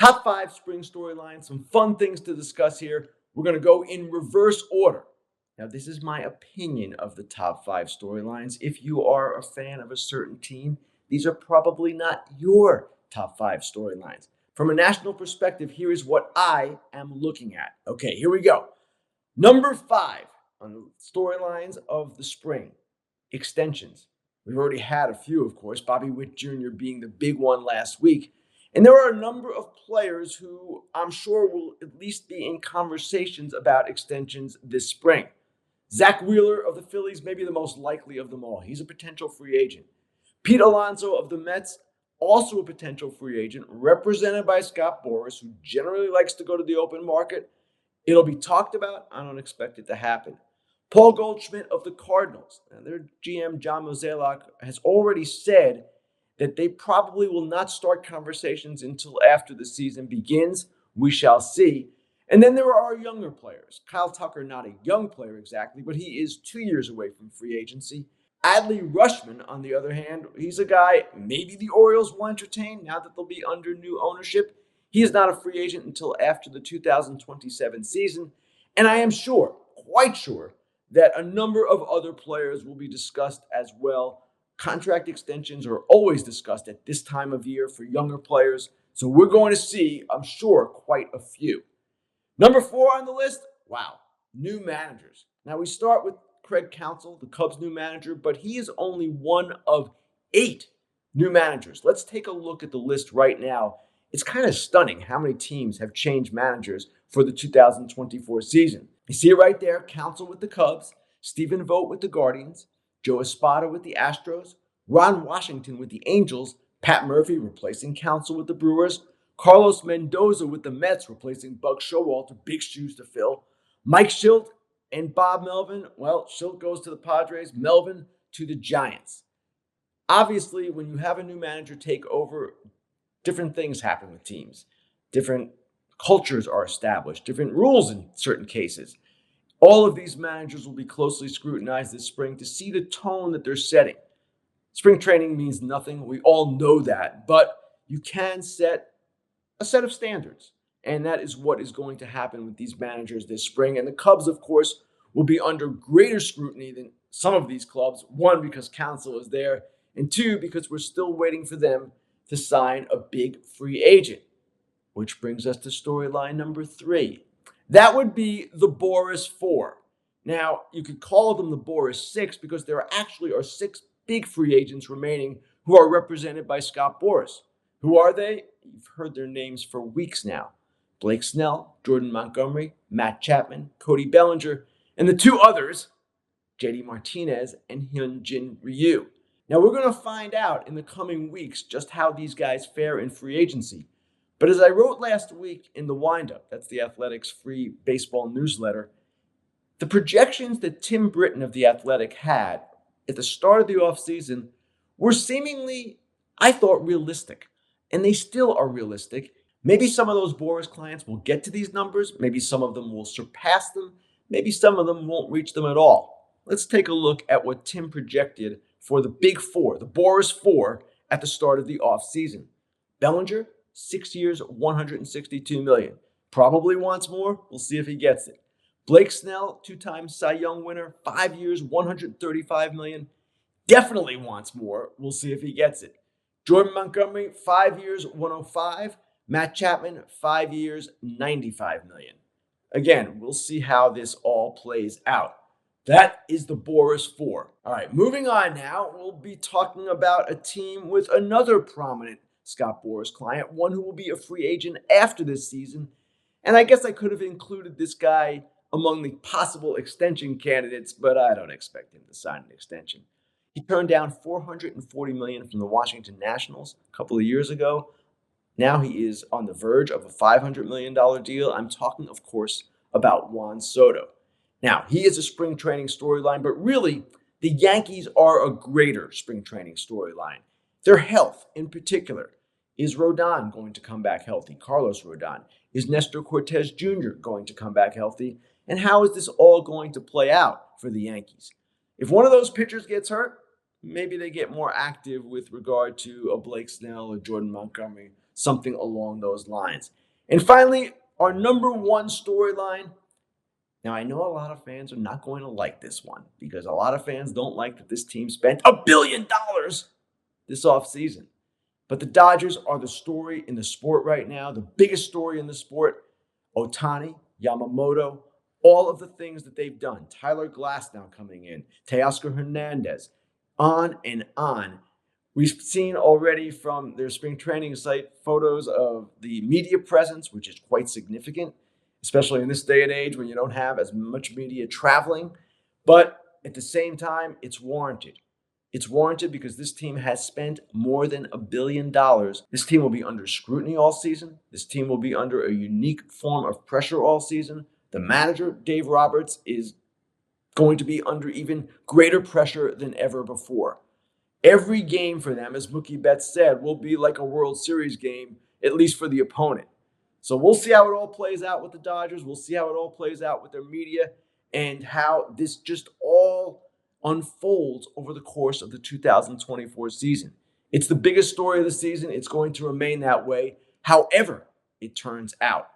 Top 5 spring storylines, some fun things to discuss here. We're going to go in reverse order. Now, this is my opinion of the top 5 storylines. If you are a fan of a certain team, these are probably not your top 5 storylines. From a national perspective, here is what I am looking at. Okay, here we go. Number 5 on the storylines of the spring, extensions. We've already had a few, of course, Bobby Witt Jr. being the big one last week. And there are a number of players who I'm sure will at least be in conversations about extensions this spring. Zach Wheeler of the Phillies may be the most likely of them all. He's a potential free agent. Pete Alonso of the Mets, also a potential free agent, represented by Scott Boris, who generally likes to go to the open market. It'll be talked about. I don't expect it to happen. Paul Goldschmidt of the Cardinals. Now, their GM, John Mozeliak, has already said that they probably will not start conversations until after the season begins. We shall see. And then there are younger players. Kyle Tucker, not a young player exactly, but he is 2 years away from free agency. Adley Rutschman, on the other hand, he's a guy maybe the Orioles will entertain now that they'll be under new ownership. He is not a free agent until after the 2027 season. And I am sure, quite sure, that a number of other players will be discussed as well. Contract extensions are always discussed at this time of year for younger players. So we're going to see, I'm sure, quite a few. Number 4 on the list, wow, new managers. Now we start with Craig Counsell, the Cubs' new manager, but he is only one of 8 new managers. Let's take a look at the list right now. It's kind of stunning how many teams have changed managers for the 2024 season. You see it right there, Counsell with the Cubs, Stephen Vogt with the Guardians, Joe Espada with the Astros, Ron Washington with the Angels, Pat Murphy replacing Counsell with the Brewers, Carlos Mendoza with the Mets replacing Buck Showalter, big shoes to fill, Mike Schilt and Bob Melvin. Well, Schilt goes to the Padres, Melvin to the Giants. Obviously, when you have a new manager take over, different things happen with teams. Different cultures are established, different rules in certain cases. All of these managers will be closely scrutinized this spring to see the tone that they're setting. Spring training means nothing. We all know that, but you can set a set of standards, and that is what is going to happen with these managers this spring. And the Cubs, of course, will be under greater scrutiny than some of these clubs. 1, because Counsell is there, and 2, because we're still waiting for them to sign a big free agent. Which brings us to storyline number 3. That would be the Boris Four. Now, you could call them the Boris Six because there actually are 6 big free agents remaining who are represented by Scott Boris. Who are they? You've heard their names for weeks now. Blake Snell, Jordan Montgomery, Matt Chapman, Cody Bellinger, and the 2 others, JD Martinez and Hyunjin Ryu. Now, we're going to find out in the coming weeks just how these guys fare in free agency. But as I wrote last week in the Windup, that's the Athletics' free baseball newsletter, the projections that Tim Britton of the Athletic had at the start of the offseason were seemingly, I thought, realistic. And they still are realistic. Maybe some of those Boris clients will get to these numbers. Maybe some of them will surpass them. Maybe some of them won't reach them at all. Let's take a look at what Tim projected for the Big Four, the Boris Four, at the start of the offseason. Bellinger, 6 years, $162 million. Probably wants more. We'll see if he gets it. Blake Snell, 2-time Cy Young winner, 5 years, $135 million. Definitely wants more. We'll see if he gets it. Jordan Montgomery, 5 years, $105. Matt Chapman, 5 years, $95 million. Again, we'll see how this all plays out. That is the Boris Four. All right, moving on now, we'll be talking about a team with another prominent Scott Boris client, one who will be a free agent after this season. And I guess I could have included this guy among the possible extension candidates, but I don't expect him to sign an extension. He turned down $440 million from the Washington Nationals a couple of years ago. Now he is on the verge of a $500 million deal. I'm talking, of course, about Juan Soto. Now, he is a spring training storyline, but really, the Yankees are a greater spring training storyline. Their health, in particular. Is Rodon going to come back healthy? Carlos Rodon. Is Nestor Cortez Jr. going to come back healthy? And how is this all going to play out for the Yankees? If one of those pitchers gets hurt, maybe they get more active with regard to a Blake Snell or Jordan Montgomery, something along those lines. And finally, our number one storyline. Now, I know a lot of fans are not going to like this one because a lot of fans don't like that this team spent $1 billion this offseason. But the Dodgers are the story in the sport right now, the biggest story in the sport. Ohtani, Yamamoto, all of the things that they've done. Tyler Glass now coming in, Teoscar Hernandez, on and on. We've seen already from their spring training site photos of the media presence, which is quite significant, especially in this day and age when you don't have as much media traveling. But at the same time, it's warranted. It's warranted because this team has spent more than $1 billion. This team will be under scrutiny all season. This team will be under a unique form of pressure all season. The manager, Dave Roberts, is going to be under even greater pressure than ever before. Every game for them, as Mookie Betts said, will be like a World Series game, at least for the opponent. So we'll see how it all plays out with the Dodgers. We'll see how it all plays out with their media and how this just all unfolds over the course of the 2024 season. It's the biggest story of the season. It's going to remain that way, however it turns out.